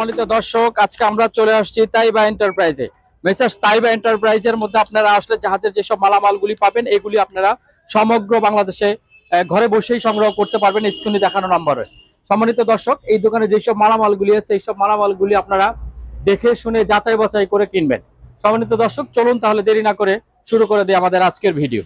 সম্মানিত দর্শক, আজকে আমরা চলে আসছি তাইবা এন্টারপ্রাইজে। মেসার্স তাইবা এন্টারপ্রাইজের মধ্যে আপনারা আসলে জাহাজের যেসব মালামালগুলি পাবেন, এগুলি আপনারা সমগ্র বাংলাদেশে ঘরে বসেই সংগ্রহ করতে পারবেন স্ক্রিনে দেখানো নম্বরে। সম্মানিত দর্শক, এই দোকানে যেসব মালামালগুলি আছে, এইসব মালামালগুলি আপনারা দেখে শুনে যাচাই বাছাই করে কিনবেন। সম্মানিত দর্শক, চলুন তাহলে দেরি না করে শুরু করে দিই আমাদের আজকের ভিডিও।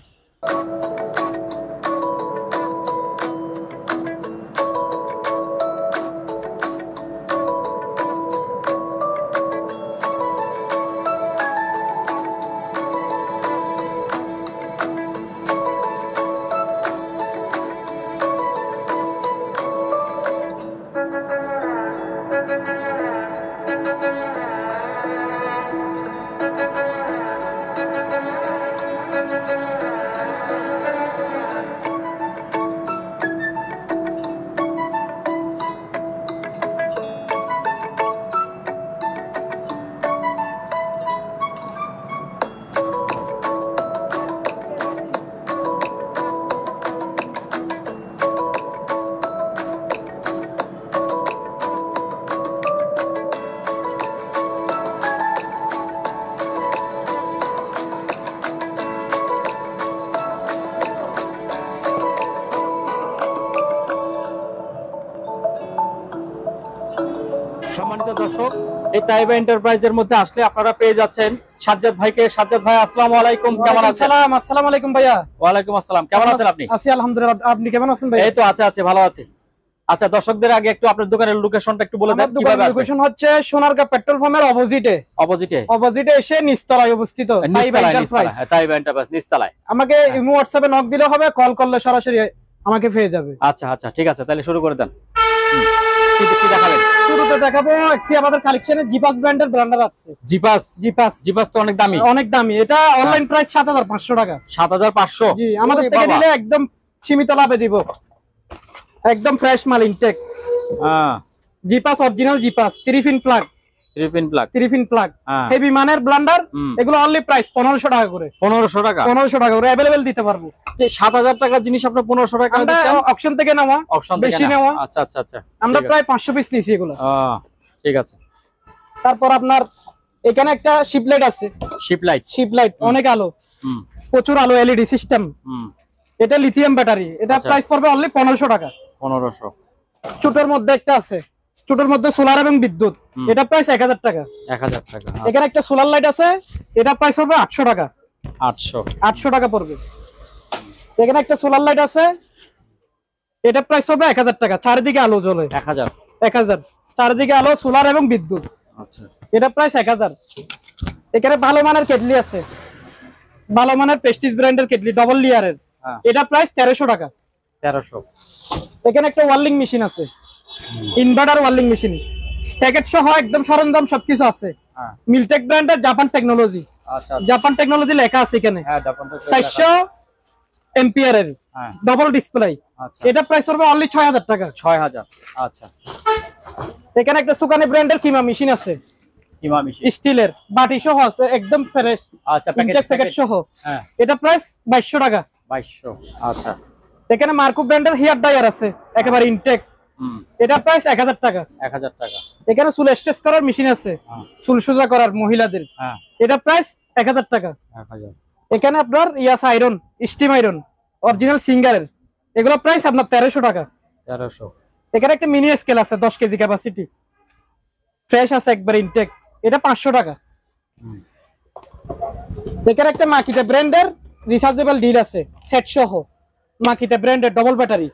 সম্মানিত দর্শক, এই তাইবা এন্টারপ্রাইজের মধ্যে আসলে আপনারা পেয়ে যাচ্ছেন সাজ্জাদ ভাইকে। সাজ্জাদ ভাই, আসসালামু আলাইকুম, কেমন আছেন? আসসালামু আলাইকুম ভাইয়া। ওয়ালাইকুম আসসালাম, কেমন আছেন আপনি? আছি আলহামদুলিল্লাহ, আপনি কেমন আছেন ভাই? এই তো আছে ভালো আছি। আচ্ছা, দর্শকদের আগে একটু আপনার দোকানের লোকেশনটা একটু বলে দেন। কিভাবে আসবে? লোকেশন হচ্ছে সোনারগাঁ পেট্রোল পাম্পের অপোজিটে এসে নিচতলায় অবস্থিত তাইবা এন্টারপ্রাইজ নিচতলায়। আমাকে ইমো হোয়াটসঅ্যাপে নক দিলে হবে, কল করলে সরাসরি আমাকে পেয়ে যাবে। আচ্ছা ঠিক আছে, তাহলে শুরু করে দেন। কি দেখাবেন? শুরুতে দেখাবো একটি আমাদের কালেকশনে জিপাস ব্র্যান্ডের ব্র্যান্ডার আছে। জিপাস তো অনেক দামি। এটা অনলাইন প্রাইস 7500 টাকা। 7500? জি, আমাদের থেকে নিলে একদম সীমিত লাভে দিব, একদম ফ্রেশ মাল ইনটেক। জিপাস অরিজিনাল জিপাস 3 পিন প্লাগ হেভি মানের ব্লান্ডার। এগুলো অনলি প্রাইস 1500 টাকা করে। 1500 টাকা করে अवेलेबल দিতে পারবো। 7000 টাকার জিনিস আপনি 1500 টাকা দিচ্ছেন? অকশন থেকে নেওয়া, বেশি নেওয়া। আচ্ছা, আমরা প্রায় 500 পিস নিয়েছি এগুলো। ঠিক আছে। তারপর আপনার এখানে একটা শিপলাইট আছে। শিপলাইট অনেক আলো, প্রচুর আলো, এলইডি সিস্টেম। এটা লিথিয়াম ব্যাটারি। এটা প্রাইস পড়বে অনলি 1500 টাকা। 1500। ছোটর মধ্যে একটা আছে, ছোটর মধ্যে সোলার এবং বিদ্যুৎ। এটা প্রাইস 1000 টাকা। 1000 টাকা। এখানে একটা সোলার লাইট আছে, এটা প্রাইস পড়বে 800 টাকা। 800 টাকা পড়বে। এখানে একটা সোলার লাইট আছে, এটা প্রাইস পড়বে 1000 টাকা। চারিদিকে আলো জ্বলে। 1000 চারিদিকে আলো, সোলার এবং বিদ্যুৎ। আচ্ছা, এটা প্রাইস 1000। এখানে ভালো মানের কেটলি আছে, ভালো মানের প্রেস্টিজ ব্র্যান্ডের কেটলি, ডাবল লেয়ারের। এটা প্রাইস 1300 টাকা। 1300। এখানে একটা ওয়ার্লিং মেশিন আছে, ইনভার্টার ওয়ার্লিং মেশিন, প্যাকেট সহ একদম সরঞ্জাম সবকিছু আছে। মিলটেক ব্র্যান্ডের জাপান টেকনোলজি। জাপান টেকনোলজি লেখা আছে এখানে। 400 এম্পিয়ারের ডাবল ডিসপ্লে। এটা প্রাইস পড়বে অনলি 6000 টাকা। 6000। আচ্ছা। এখানে একটা সুকানি ব্র্যান্ডের কিমা মেশিন আছে, স্টিলের বাটি সহ আছে, একদম ফ্রেশ। আচ্ছা, প্যাকেট সহ। এটা প্রাইস 2200 টাকা। 2200। আচ্ছা। এখানে মার্কো ব্র্যান্ডের হেয়ার ড্রায়ার আছে, একেবারে ইনটেক। এটা প্রাইস 1000 টাকা। 1000 টাকা। এখানে চুল স্ট্রেচ করার মেশিন আছে, চুল সোজা করার মহিলাদের। এটা প্রাইস 1000 টাকা। 1000। এখানে আপনার ইয়াস আয়রন, স্টিম আয়রন অরিজিনাল সিঙ্গারের, এগুলো প্রাইস আপনার 1300 টাকা। 1300। এখানে একটা মিনি স্কেল আছে 10 কেজি ক্যাপাসিটি, ফ্রেশ আছে একবার ইনটেক। এটা 500 টাকা। এখানে একটা মাকিটা ব্র্যান্ডের রিচার্জেবল ডিল আছে, সেট সহ। মাকিটা ব্র্যান্ডের ডাবল ব্যাটারি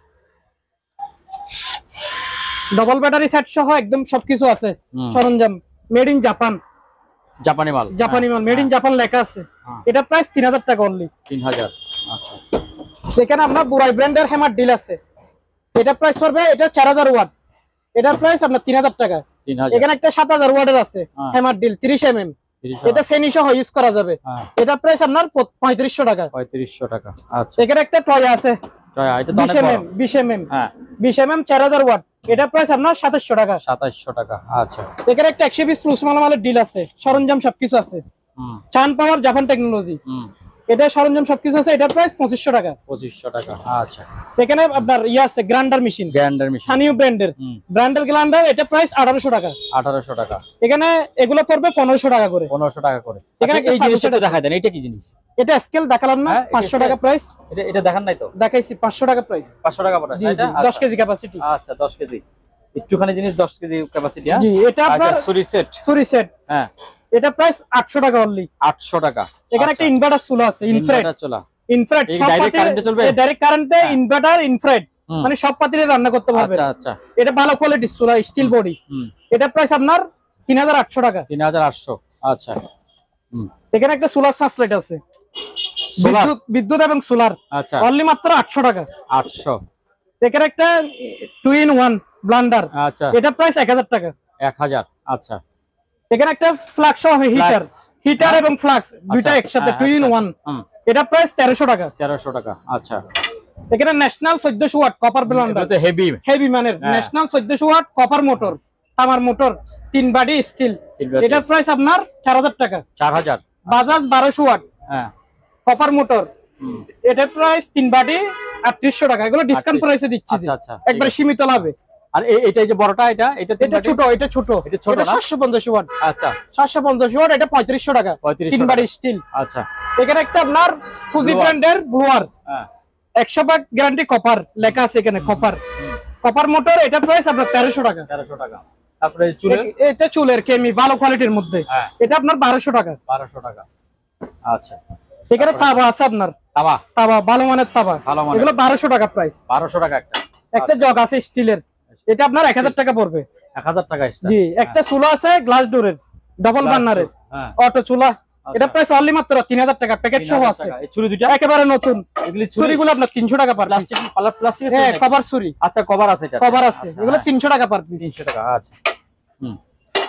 সেট সহ একদম সবকিছু আছে, সরঞ্জাম। মেড ইন জাপান, জাপানি মাল, মেড ইন জাপান লেখা আছে। এটা প্রাইস 3000 টাকা অনলি। 3000। আচ্ছা। এখানে আপনার বুরাই ব্র্যান্ডের হ্যামার ডিল আছে, এটা প্রাইস পড়বে, এটা 4000 ওয়াট। এটার প্রাইস আপনার 3000 টাকা। এখানে একটা 7000 ওয়াটের আছে হ্যামার ডিল 30 mm। এটা সেনি সহ ইউজ করা যাবে। এটা প্রাইস আপনার 3500 টাকা। 3500 টাকা। আচ্ছা। এখানে একটা টয় আছে, এটা তো অনেক বড়। 20 mm 4000 ওয়াট। এটা প্রাইস আপনার 2700 টাকা। 2700 টাকা। আচ্ছা। এখানে একটা 120 প্লাস মালামালের ডিল আছে, সরঞ্জাম সবকিছু আছে। চান পাওয়ার জাপান টেকনোলজি। এটা সরঞ্জাম সবকিছু আছে, এটা প্রাইস 2500 টাকা। 2500 টাকা। আচ্ছা, এখানে আপনার আছে grinder machine, grinder machine Sanyo ব্র্যান্ডের গ্রাইন্ডার, এটা প্রাইস 1800 টাকা। 1800 টাকা। এখানে এগুলো পড়বে 1500 টাকা করে। 1500 টাকা করে। এখানে এই জিনিসটা দেখাই দেন, এটা কি জিনিস? এটা স্কেল দেখালাম না, 500 টাকা প্রাইস। এটা দেখান নাই তো? দেখাইছি, 500 টাকা প্রাইস। 500 টাকা পড়ে এটা? 10 কেজি ক্যাপাসিটি। আচ্ছা, 10 কেজি একটুখানি জিনিস, 10 কেজি ক্যাপাসিটি। জি, এটা আপনার ছুরি সেট। হ্যাঁ, এটা প্রাইস 800 টাকা অনলি। 800 টাকা। এখানে একটা ইনভার্টার চুলা আছে, ইনফ্রারেড চুলা। সব ডাইরেক্ট কারেন্টে চলবে? ডাইরেক্ট কারেন্টে, ইনভার্টার, ইনফ্রারেড, মানে সব পাতিলে রান্না করতে পারবে। আচ্ছা আচ্ছা। এটা ভালো কোয়ালিটির চুলা, স্টিল বডি। এটা প্রাইস আপনার 3800 টাকা। 3800। আচ্ছা। এখানে একটা সোলার সাসলাইট আছে, বিদ্যুৎ এবং সোলার। আচ্ছা, অনলি মাত্র 800 টাকা। 800। এখানে একটা 2-in-1 ব্লান্ডার। আচ্ছা, এটা প্রাইস 1000 টাকা। 1000। আচ্ছা। এখানে একটা ফ্লাক্স সহ হিটার এবং ফ্লাক্স দুইটা একসাথে 2-in-1। এটা প্রাইস 1300 টাকা। 1300 টাকা। আচ্ছা। এখানে ন্যাশনাল 1400 ওয়াট কপার ব্লান্ডার, এটা তো হেভি মানের ন্যাশনাল 1400 ওয়াট কপার মোটর, তামার মোটর, 3 বডি স্টিল। এটা প্রাইস আপনার 4000 টাকা। 4000। বাজাজ 1200 ওয়াট হ্যাঁ, কপার মোটর, এটা প্রাইস 3 বডি 3800 টাকা। এগুলো ডিসকাউন্ট প্রাইসে দিচ্ছি। আচ্ছা, একবার সীমিত লাভে। আর এটা যে বড়টা, এটা ছোট, এটা 750 ওয়াট। আচ্ছা, 750 ওয়াট, এটা 3500 টাকা। 3 বডি স্টিল। আচ্ছা। এখানে একটা আপনার ফুজি ব্র্যান্ডের ব্লুয়ার, হ্যাঁ, 100% গ্যারান্টি কপার লেখা আছে এখানে, কপার মোটর। এটা প্রাইস আপনার 1300 টাকা। 1300 টাকা। তারপরে এটা চুলের কেমি ভালো কোয়ালিটির মধ্যে, এটা আপনার 1200 টাকা। 1200 টাকা। আচ্ছা। এখানে তাওয়া আছে আপনার, তাওয়া ভালো মানের তাওয়া, এগুলো 1200 টাকা প্রাইস। 1200 টাকা একটা। একটা জগ আছে স্টিলের, এটা আপনার 1000 টাকা পড়বে। 1000 টাকা। জি, একটা চুলা আছে গ্লাস ডোরের, ডাবল বার্নারের অটো চুলা, এটা প্রাইস অনলি মাত্র 3000 টাকা। প্যাকেট সহ আছে। এই ছুরি দুটো একেবারে নতুন, ছুরিগুলো আপনার 300 টাকা পার পিস। প্লাস্টিক। হ্যাঁ, কভার ছুরি। আচ্ছা, কভার আছে এটা? কভার আছে, এগুলো 300 টাকা পার পিস। 300 টাকা। আচ্ছা।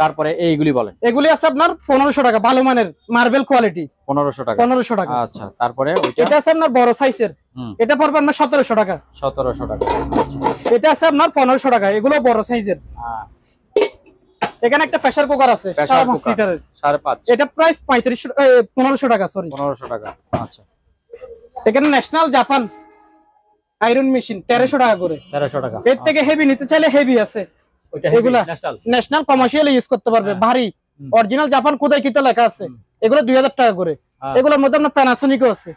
তারপরে এইগুলি বলেন। এগুলি আছে আপনার 1500 টাকা, ভালো মানের মার্বেল কোয়ালিটি। 1500 টাকা। 1500 টাকা। আচ্ছা। তারপরে এটা আছে আপনার বড় সাইজের, এটা পড়বে আপনার 1700 টাকা। 1700 টাকা। এটা আছে আপনার 1500 টাকা, এগুলো বড় সাইজের। এখানে একটা প্রেসার কুকার আছে 5.5 লিটারের, 5.5। এটা প্রাইস 1500 টাকা। সরি, 1500 টাকা। আচ্ছা। এখানে ন্যাশনাল জাপান আয়রন মেশিন 1300 টাকা করে। 1300 টাকা। এর থেকে হেভি নিতে চাইলে হেভি আছে, এগুলা ন্যাশনাল কমার্শিয়াল ইউজ করতে পারবে। ভারী অরিজিনাল জাপান কোথায় কিতে লেখা আছে, এগুলো 2000 টাকা করে। এগুলোর মধ্যে আপনার প্যানাসোনিকও আছে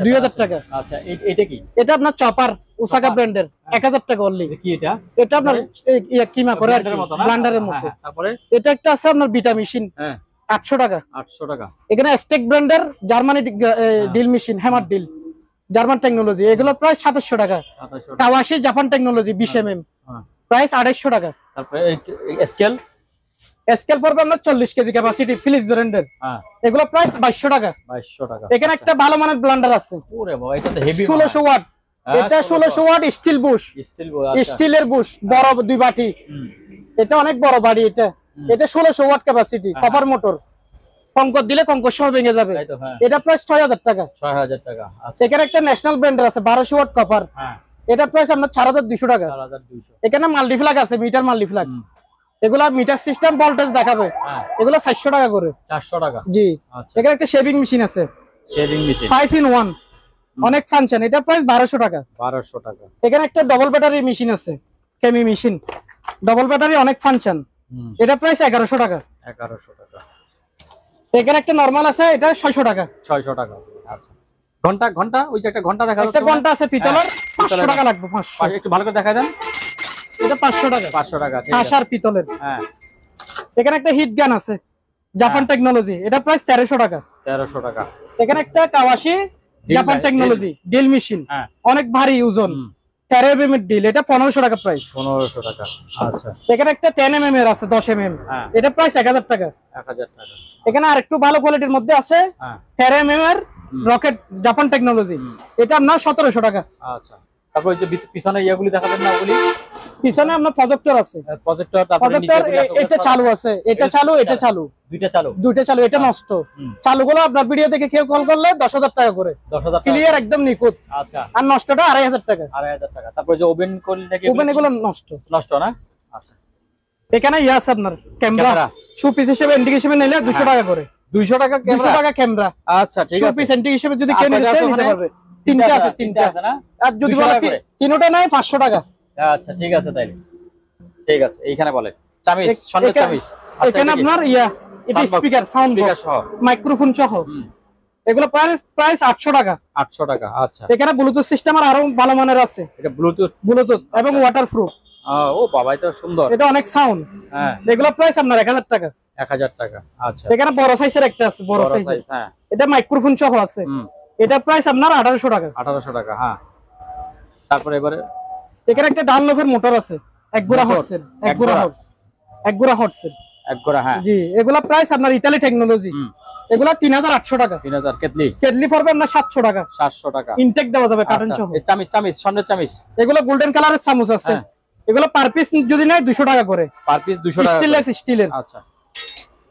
2000 টাকা। আচ্ছা, এটা কি? এটা আপনার চপার ওসাকা ব্র্যান্ডের 1000 টাকা অনলি। কি এটা? এটা আপনার কিমা করে আর কি, ব্লেন্ডারের মতো। তারপরে এটা একটা আছে আপনার বিটা মেশিন, 800 টাকা। 800 টাকা। এখানে স্টেক ব্র্যান্ডের Germany deal machine, hammer deal, German technology, এগুলো প্রায় 2700 টাকা। কাওয়াশি জাপান টেকনোলজি 20 mm, প্রাইস 250 টাকা। তারপরে স্কেল পড়বে আপনার 40 কেজি ক্যাপাসিটি, ফিলিপস ব্র্যান্ডের, এগুলো প্রাইস 2200 টাকা। 2200 টাকা। এখানে একটা ভালো মানের ব্লেন্ডার আছে, ওরে বাবা, এটা তো হেভি। 1600 ওয়াট, এটা 1600 ওয়াট স্টিল বুশ, স্টিলের বুশ, বড় 2 বাটি। এটা অনেক বড় বাড়ি। এটা 1600 ওয়াট ক্যাপাসিটি, কপার মোটর, কঙ্কর দিলে কঙ্কর সহ ভেঙে যাবে। এটা প্রাইস 6000 টাকা। 6000 টাকা। এখানে একটা ন্যাশনাল ব্র্যান্ডের আছে 1200 ওয়াট কপার, এটা প্রাইস আপনার 4200 টাকা। 4200। এখানে মাল্টিফ্ল্যাগ আছে, মিটার মাল্টিফ্ল্যাগ, এগুলা মিটার সিস্টেম ভোল্টেজ দেখাবে, এগুলো 400 টাকা করে। 400 টাকা। জি। এখানে একটা শেভিং মেশিন আছে, শেভিং মেশিন 5-in-1, অনেক ফাংশন, এটা প্রাইস 1200 টাকা। 1200 টাকা। এখানে একটা ডবল ব্যাটারি মেশিন আছে, কেমি মেশিন, ডবল ব্যাটারি, অনেক ফাংশন, এটা প্রাইস 1100 টাকা। 1100 টাকা। এখানে একটা নরমাল আছে, এটা 600 টাকা। 600 টাকা। আচ্ছা। ঘন্টা ওই যে একটা ঘন্টা দেখা একটা ঘন্টা আছে পিতলের, 500 টাকা লাগবে। 500 একটু ভালো করে দেখায় দেন। এটা 500 টাকা। 500 টাকা। কাঁসার পিতলের। এখানে একটা হিট গান আছে জাপান টেকনোলজি, এটা প্রাইস 1300 টাকা। 1300 টাকা। এখানে একটা কাওয়াশি জাপান টেকনোলজি ড্রিল মেশিন, অনেক ভারী ওজন, 13 mm ডিল, এটা 1500 টাকা প্রাইস। 1500 টাকা। আচ্ছা। এখানে একটা 10 mm এর আছে 10 mm, এটা প্রাইস 1000 টাকা। 1000 টাকা। এখানে আরেকটু ভালো কোয়ালিটির মধ্যে আছে 13 mm এর রকেট জাপান টেকনোলজি, এটা আপনার 1700 টাকা। আচ্ছা। তারপর ওই যে পিছনে ইয়াগুলি দেখাবেন না, ওগুলি পিছনে আপনার প্রজেক্টর আছে, তারপরে নিচে এটা চালু আছে, এটা চালু, এটা চালু, দুইটা চালু, এটা নষ্ট। চালুগুলো আপনার ভিডিও দেখে কেউ কল করলে 10000 টাকা করে, 10000 ক্লিয়ার একদম নিখুঁত। আচ্ছা। আর নষ্টটা 2500 টাকা। 2500 টাকা। তারপর যে ওভেন করলে নাকি ওভেন, এগুলো নষ্ট না? আচ্ছা। এখানে আছে আপনার ক্যামেরা শু পিস হিসেবে, ইন্ডিকেশন নিলে 200 টাকা করে। 200 টাকা 200 টাকা ক্যামেরা। আচ্ছা ঠিক আছে, পিস এন্টি হিসেবে যদি কেউ নিতে চায় নিতে পারবে। তিনটা আছে, তিনটা আছে না? আর যদি বলে তিনটা নাই 500 টাকা। আচ্ছা ঠিক আছে তাইলে, ঠিক আছে। এইখানে বলে চামিচ, স্বর্ণের চামিচ। এখানে আপনার এটা স্পিকার, সাউন্ড বক্স সহ, মাইক্রোফোন সহ, এগুলো প্রাইস 800 টাকা। 800 টাকা। আচ্ছা, এখানে ব্লুটুথ সিস্টেম আরো ভালো মানের আছে। এটা ব্লুটুথ এবং ওয়াটারপ্রুফ। ও বাবা, এটা সুন্দর, এটা অনেক সাউন্ড। হ্যাঁ, এগুলো প্রাইস আপনার 1000 টাকা। 1000 টাকা। আচ্ছা, এখানে বড় সাইজের একটা আছে, বড় সাইজ, হ্যাঁ, এটা মাইক্রোফোন সহ আছে। এটা প্রাইস আপনার 1800 টাকা। 1800 টাকা, হ্যাঁ। তারপরে এবারে এখানে একটা ডানলফের মোটর আছে, এক গোড়া হর্সের, এক গোড়া হর্সের। হ্যাঁ জি, এগুলা প্রাইস আপনার ইতালি টেকনোলজি। এগুলা 3800 টাকা। 3000। কেটলি পড়বে আপনার 700 টাকা। 700 টাকা। ইনটেক দেওয়া যাবে কার্টন সহ। চামিচ, স্বর্ণের চামিচ। এগুলো গোল্ডেন কালারের চামচ আছে। এগুলো পার পিস যদি নেয় 200 টাকা করে। পার পিস 200 টাকা। স্টিলের। আচ্ছা,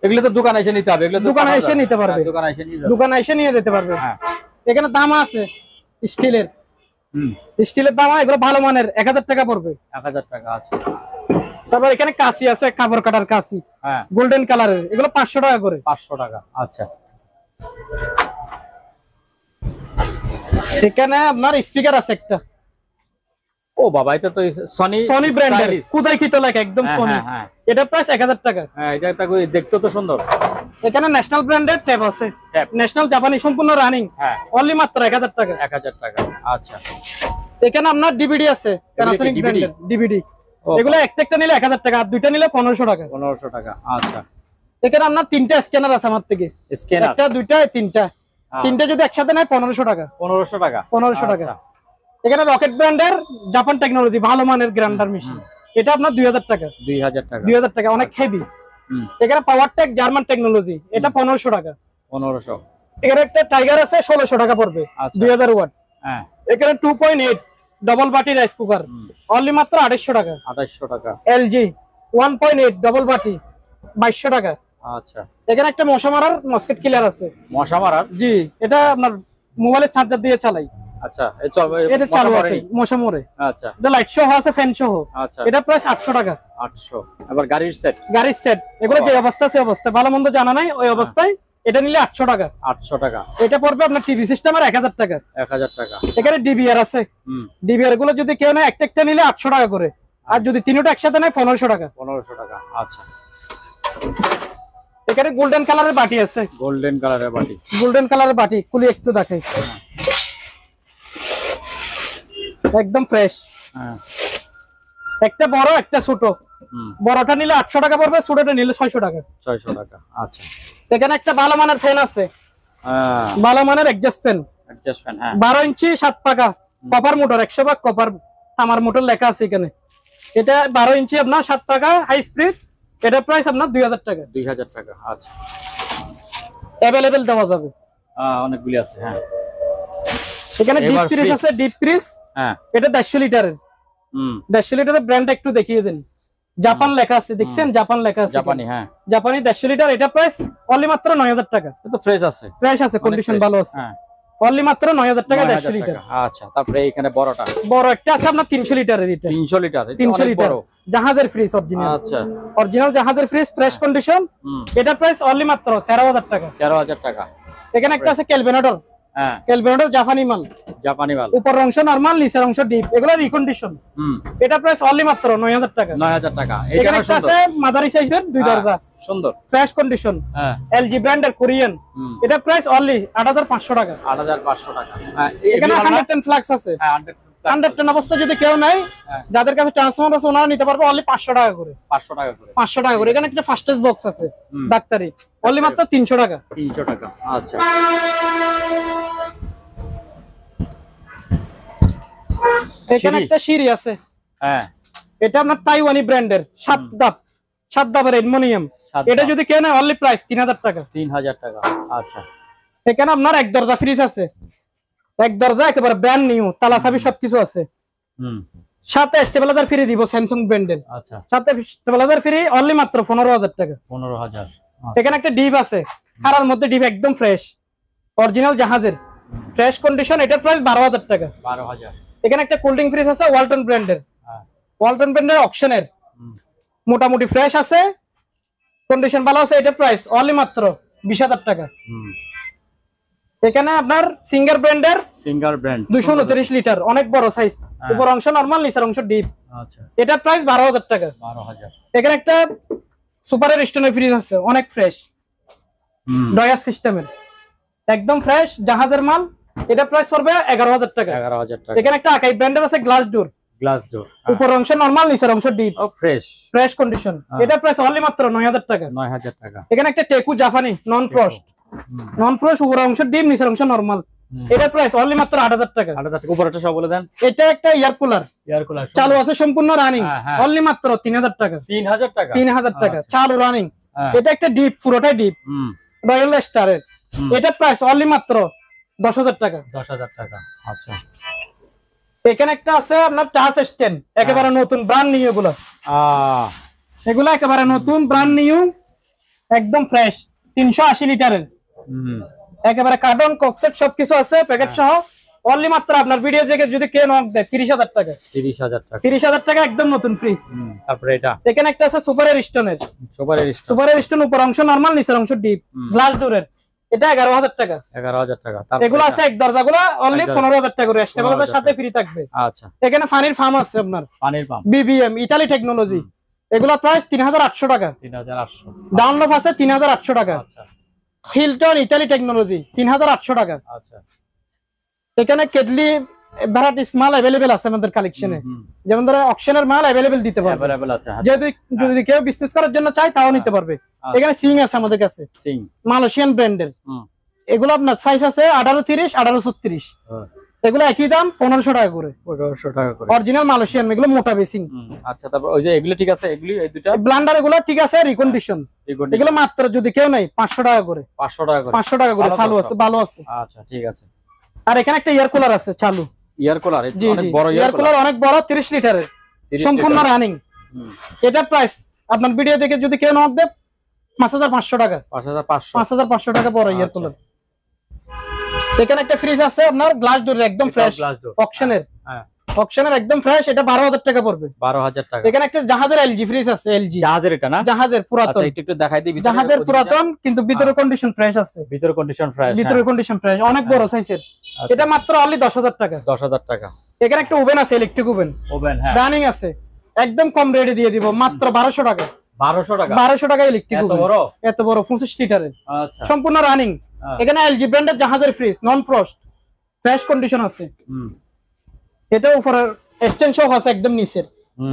এগুলো তো দোকানে এসে নিতে হবে। এগুলো দোকানে এসে নিতে পারবে। দোকানে এসে নিয়ে যেতে পারবে। হ্যাঁ, এখানে দাম আছে স্টিলের দাম, এগুলো ভালো মানের, 1000 টাকা পড়বে। 1000 টাকা। আচ্ছা, তারপর এখানে কাঁচি আছে, কাপড় কাটার কাঁচি, হ্যাঁ, গোল্ডেন কালারের, এগুলো 500 টাকা করে। 500 টাকা। আচ্ছা, এখানে আপনার স্পিকার আছে একটা। ও বাবা, এটা তো সনি ব্র্যান্ডের, খুদাই খিতো লাগে একদম সনি। এটা প্রাইস 1000 টাকা। হ্যাঁ, এটা দেখতে তো সুন্দর। এখানে ন্যাশনাল ব্র্যান্ডের ট্যাব আছে, ন্যাশনাল জাপানি, সম্পূর্ণ রানিং, অনলি মাত্র 1000 টাকা। 1000 টাকা। আচ্ছা, এখানে আপনার ডিভিডি আছে, প্যানাসোনিক ব্র্যান্ডের ডিভিডি। এগুলো একটা নিলে 1000 টাকা, আর দুইটা নিলে 1500 টাকা। 1500 টাকা। আচ্ছা, এখানে আপনার তিনটা স্ক্যানার আছে আমার থেকে, স্ক্যানার, একটা, দুইটা, তিনটা যদি একসাথে নেয় 1500 টাকা। 1500 টাকা। 1500 টাকা। এখানে রকেট ব্র্যান্ডের জাপান টেকনোলজি ভালো মানের গ্রাইন্ডার মেশিন, এটা আপনার 2000 টাকা। 2000 টাকা। 2000 টাকা, অনেক হেভি। এখানে পাওয়ার টেক জার্মান টেকনোলজি, এটা 1500 টাকা। 1500। এখানে একটা টাইগার আছে, 1600 টাকা পড়বে, 2000 ওয়াট। হ্যাঁ, এখানে 2.8 ডাবল বাটি রাইস কুকার, অনলি মাত্র 2800 টাকা। 2800 টাকা। এলজি 1.8 ডাবল বাটি, 2200 টাকা। আচ্ছা, এখানে একটা মশা মারার মসকিট কিলার আছে। মশা মারার? জি, এটা আপনার মোবাইলের চার্জার দিয়ে চালাই। আচ্ছা, এটা চালু আছে, মশা মরে। আচ্ছা, এটা লাইট সহ আছে, ফ্যান সহ। আচ্ছা, এটা প্রাইস 800 টাকা। 800। আবার গাড়ির সেট, এগুলো যে অবস্থা আছে অবস্থা, ভালো মন্দ জানা নাই, ওই অবস্থায় এটা নিলে 800 টাকা। 800 টাকা। এটা পড়বে আপনার টিভি সিস্টেম আর 1000 টাকা। 1000 টাকা। এখানে ডিবিআর আছে, ডিবিআর গুলো যদি কেউ নেয় একটা নিলে 800 টাকা করে, আর যদি তিনটা একসাথে নেয় 1500 টাকা। 1500 টাকা। আচ্ছা, এখানে গোল্ডেন কালারের বাটি আছে, গোল্ডেন কালারের বাটি খুলি একটু দেখাই, একদম ফ্রেশ। হ্যাঁ, একটা বড়, একটা ছোট। বড়টা নিলে 800 টাকা পড়বে, ছোটটা নিলে 600 টাকা। 600 টাকা। আচ্ছা, এখানে একটা ভালো মানের ফ্যান আছে, ভালো মানের এডজাস্ট ফ্যান, 12 ইঞ্চি 7 পাকা, কপার মোটর, 100 ভাগ কপার, তামার মোটর লেখা আছে এখানে। এটা 12 ইঞ্চি আপনার 7 পাকা হাই স্পিড, এটা প্রাইস আপনার 2000 টাকা। 2000 টাকা। আচ্ছা, अवेलेबल দেওয়া যাবে, অনেকগুলি আছে। হ্যাঁ, এখানে ডিপ ফ্রিজ আছে, ডিপ ফ্রিজ। হ্যাঁ, এটা 150 লিটারের। 150 লিটারের ব্র্যান্ড একটু দেখিয়ে দেন। জাপান লেখা আছে, দেখছেন? জাপান লেখা আছে, জাপানি। হ্যাঁ, জাপানি 150 লিটার, এটা প্রাইস অনলি মাত্র 9000 টাকা। এটা ফ্রেশ আছে, কন্ডিশন ভালো আছে। হ্যাঁ, অনলি মাত্র 9000 টাকা 150 লিটার। আচ্ছা, তারপরে এখানে বড় একটা আছে আপনার 300 লিটারের, এটা 300 লিটার জাহাজের ফ্রিজ, অরিজিনাল। আচ্ছা, অরিজিনাল জাহাজের ফ্রিজ, ফ্রেশ কন্ডিশন। এটা প্রাইস অনলি মাত্র 13000 টাকা। 13000 টাকা। এখানে একটা আছে ক্যালভেনাডর। হ্যাঁ, ক্যালভেনাডর জাপানি মাল। উপর অংশ নরমাল, নিচের অংশ ডিপ, এগুলো রিকন্ডিশন। এটা প্রাইস অনলি মাত্র 9000 টাকা। 9000 টাকা। এখানে একটা আছে মাঝারি সাইজের, 2 দরজা, সুন্দর, ফ্রেশ কন্ডিশন। হ্যাঁ, এলজি ব্র্যান্ডের, কোরিয়ান। এটা প্রাইস অনলি 8500 টাকা। 8500 টাকা। এখানে 110 ফ্লাক্স আছে। হ্যাঁ, 110 অবস্থা যদি কেউ নাই, যাদের কাছে ট্রান্সফরমার আছে ওনারা নিতে পারবে, অনলি 500 টাকা করে। 500 টাকা করে। এখানে একটা ফাস্টেস্ট বক্স আছে ডাক্তারি, অনলি মাত্র 300 টাকা। 300 টাকা। আচ্ছা, এখানে একটা সিঁড়ি আছে। হ্যাঁ, এটা আপনার তাইওয়ানি ব্র্যান্ডের, 7 ধাপের অ্যালুমিনিয়াম। এটা যদি কেউ নেয় অনলি প্রাইস 3000 টাকা। 3000 টাকা। আচ্ছা, এখানে আপনার এক দরজা ফ্রিজ আছে, এক দরজা, একেবারে ব্র্যান্ড নিউ, তালা চাবি সবকিছু আছে। সাথে স্টেবিলাইজার ফ্রি দিব, স্যামসাং ব্র্যান্ডের। আচ্ছা, সাথে স্টেবিলাইজার ফ্রি, অনলি মাত্র 15000 টাকা। 15000। এখানে একটা ডিপ আছে, খারার মধ্যে ডিপ, একদম ফ্রেশ, অরিজিনাল জাহাজের, ফ্রেশ কন্ডিশন। এটার প্রাইস 12000 টাকা। 12000। এখানে একটা কোল্ড ড্রিঙ্ক ফ্রিজ আছে, ওয়ালটন ব্র্যান্ডের। ওয়ালটন ব্র্যান্ডের অকশনের, মোটামুটি ফ্রেশ আছে, কন্ডিশন ভালো আছে। এটা প্রাইস অনলি মাত্র 20,000 টাকা। এখানে আপনার সিঙ্গার ব্র্যান্ড 229 লিটার, অনেক বড় সাইজ, উপর অংশ নরমাল, নিচের অংশ ডিপ। আচ্ছা, এটা প্রাইস 12,000 টাকা। 12,000। এখানে একটা সুপারের স্টোনের ফ্রিজ আছে, অনেক ফ্রেশ, ডয়ার সিস্টেমের, একদম ফ্রেশ, জাহাজের মাল। এটা প্রাইস পড়বে 11,000 টাকা। 11,000 টাকা। এখানে একটা আকাই ব্র্যান্ডের আছে, গ্লাস ডোর, উপর অংশ নরমাল, নিচের অংশ ডিপ, ফ্রেশ কন্ডিশন। এটা প্রাইস অনলি মাত্র 9,000 টাকা। 9,000 টাকা। এখানে একটা টেকু জাপানি নন ফ্রস্ট, উপর অংশ ডিপ, নিচের অংশ নরমাল। এটা প্রাইস অনলি মাত্র 8,000 টাকা। 8,000 টাকা। উপরটা সব বলে দেন। এটা একটা এয়ার কুলার চালু আছে, সম্পূর্ণ রানিং, অনলি মাত্র 3,000 টাকা। 3,000 টাকা। 3,000 টাকা চালু রানিং। এটা একটা ডিপ, পুরোটাই ডিপ, রয়্যাল স্টারের। এটা প্রাইস অনলি মাত্র 10,000 টাকা। 10,000 টাকা। আচ্ছা, এখানে একটা আছে আপনার টাচ স্ট্যান্ড, একেবারে নতুন ব্র্যান্ড নিউ। এগুলো একেবারে নতুন ব্র্যান্ড নিউ, একদম ফ্রেশ, 380 লিটারের, একেবারে কার্টন কক্সেট সবকিছু আছে, প্যাকেট সহ। অনলি মাত্র আপনার ভিডিও দেখে যদি কেউ নক দেয় 30,000 টাকা। 30,000 টাকা। 30,000 টাকা, একদম নতুন ফ্রিজ। তারপরে এটা এখানে একটা আছে সুপারের স্টোন, উপর অংশ নরমাল, নিচের অংশ ডিপ, গ্লাস ডোরের। এটা 11,000 টাকা। 11,000 টাকা। এগুলো আছে এক দরজাগুলো অনলি 15,000 টাকা করে, স্টেবলের সাথে ফ্রি থাকবে। আচ্ছা, এখানে পানির ফার্ম আছে আপনার, পানির পাম্প, বিবিএম ইতালি টেকনোলজি। এগুলো প্রাইস 3,800 টাকা। 3,800। ডাউনলোড আছে 3,800 টাকা। আচ্ছা, হিলটন ইতালি টেকনোলজি 3,800 টাকা। আচ্ছা, এখানে কেটলি ভ্যারাইটিস মাল अवेलेबल আছে আমাদের কালেকশনে, যেমন ধরো অকশনের মাল अवेलेबल দিতে পারবে। अवेलेबल আছে। যদি কেউ বিজনেস করার জন্য চায় তাও নিতে পারবে। এখানে সিং আছে আমাদের কাছে, সিং মালয়েশিয়ান ব্র্যান্ডের। এগুলো আপনার সাইজ আছে 18-30, 18-36। এগুলো একই দাম 1,500 টাকা করে। 1,500 টাকা করে। অরিজিনাল মালয়েশিয়ান, এগুলো মোটা বেসিং। আচ্ছা, তারপর ওই যে এগুলো ঠিক আছে, এগুলি এই দুটো ব্লান্ডার এগুলো ঠিক আছে, রিকন্ডিশন। এগুলো মাত্র যদি কেউ নেয় 500 টাকা করে। 500 টাকা করে। 500 টাকা করে চালু আছে, ভালো আছে। আচ্ছা, ঠিক আছে। আর এখানে একটা এয়ার কুলার আছে চালু, এয়ার কুলার, অনেক বড় এয়ার কুলার, অনেক বড়, 30 লিটারের, সম্পূর্ণ রানিং। এটা প্রাইস আপনার ভিডিও দেখে যদি কেউ নক দেয় 5,500 টাকা। 5,500 টাকা বড় এয়ার কুলার। এখানে একটা ফ্রিজ আছে আপনার গ্লাস ডোরের, একদম ফ্রেশ, অকশনের একদম ফ্রেশ। এটা 12,000 টাকা পড়বে। 12,000 টাকা। এখানে একটা জাহাজের এলজি ফ্রিজ আছে, এলজি জাহাজের, এটা না? জাহাজের পুরাতন। আচ্ছা, একটু দেখাই দিই। জাহাজের পুরাতন, কিন্তু ভিতরে কন্ডিশন ফ্রেশ আছে। ভিতরে কন্ডিশন ফ্রেশ, অনেক বড় সাইজের। এটা মাত্র অনলি 10,000 টাকা। 10,000 টাকা। এখানে একটা ওভেন আছে, ইলেকট্রিক ওভেন, রানিং আছে, একদম কম রেটে দিয়ে দিব, মাত্র 1200 টাকা। 1200 টাকা। 1200 টাকা ইলেকট্রিক ওভেন, এত বড় 25 লিটারের, সম্পূর্ণ রানিং। এখানে এলজি ব্র্যান্ডের জাহাজের ফ্রিজ, নন ফ্রস্ট, ফ্রেশ কন্ডিশন আছে। এটা উপরের এক্সটেনশন আছে, একদম নিচের,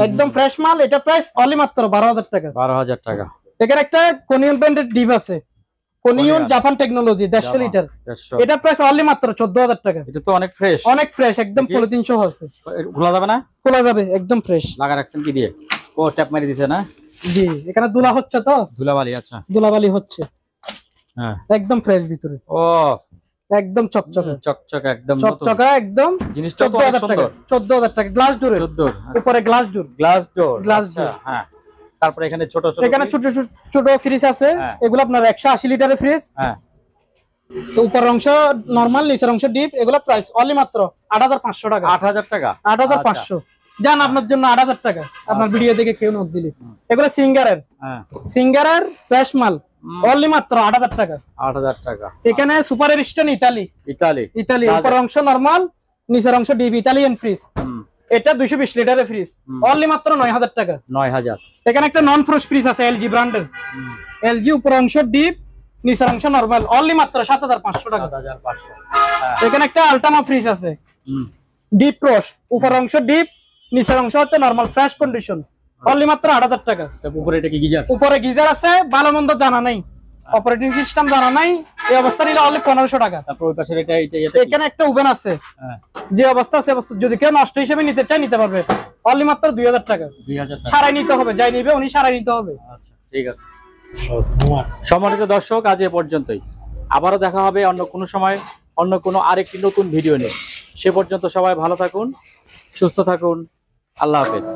একদম ফ্রেশ মাল। এটা প্রাইস অনলি মাত্র 12,000 টাকা। 12,000 টাকা। এখানে একটা কোনিয়ন ব্র্যান্ডের ডিপ আছে, কোনিয়ন জাপান টেকনোলজি 150 লিটার। এটা প্রাইস অনলি মাত্র 14,000 টাকা। এটা তো অনেক ফ্রেশ, একদম 300 আছে। খোলা যাবে না? খোলা যাবে, একদম ফ্রেশ। লাগা রাখছেন কি দিয়ে? ও ট্যাপ মারি দিছে না? জি, এখানে দুলা হচ্ছে তো, ধুলাবালি। আচ্ছা, ধুলাবালি হচ্ছে। হ্যাঁ, একদম ফ্রেশ ভিতরে। ও একদম চকচকে, একদম চকচকে, একদম। জিনিসটা তো অনেক সুন্দর। 14,000 টাকা। গ্লাস ডোর, উপরে গ্লাস ডোর। হ্যাঁ। তারপরে এখানে ছোট ছোট ফ্রিজ আছে। এগুলো আপনার 180 লিটারের ফ্রিজ। হ্যাঁ, উপর অংশ নরমাল, নিচের অংশ ডিপ। এগুলো প্রাইস অনলি মাত্র 8,500 টাকা। 8,000 টাকা। 8,500 জান আপনার জন্য 8,000 টাকা। আপনার ভিডিও দেখে কেউ নোট দিলে। এগুলো সিঙ্গারের ফ্রেশ মাল, অনলি মাত্র 8,000 টাকা। 8,000 টাকা। এখানে সুপার স্টোন ইতালি, উপর অংশ নরমাল, নিচের অংশ ডিপ, ইতালিয়ান ফ্রিজ। এটা 220 লিটারের ফ্রিজ, অনলি মাত্র 9,000 টাকা। 9,000। এখানে একটা নন ফ্রস্ট ফ্রিজ আছে, এলজি ব্র্যান্ডের, এলজি, উপর অংশ ডিপ, নিচের অংশ নরমাল, অনলি মাত্র 7,500 টাকা। 7,500। এখানে একটা আলটামা ফ্রিজ আছে, ডিপ ফ্রস্ট, উপর অংশ ডিপ, নিচের অংশ হচ্ছে নরমাল, ফ্রেশ কন্ডিশন, অনলি মাত্র 8,000 টাকা। উপরে এটা কি গিজার? উপরে গিজার আছে, ভালো মন্দ জানা নাই, অপারেটিং সিস্টেম জানা নাই। এই অবস্থা নিলে অনলি 1,500 টাকা। তারপর ওই পাশে এটা এখানে একটা ওভেন আছে, যে অবস্থা আছে, যদি কেউ নষ্ট হিসেবে নিতে চায় নিতে পারবে, অনলি মাত্র 2,000 টাকা। 2,000 টাকা সারাই নিতে হবে, যাই নিবে উনি সারাই নিতে হবে। আচ্ছা, ঠিক আছে। সম্মানিত দর্শক, আজ এ পর্যন্তই। আবারও দেখা হবে অন্য কোনো সময়, অন্য কোনো আরেকটি নতুন ভিডিও নিয়ে। সে পর্যন্ত সবাই ভালো থাকুন, সুস্থ থাকুন। আল্লাহ হাফেজ।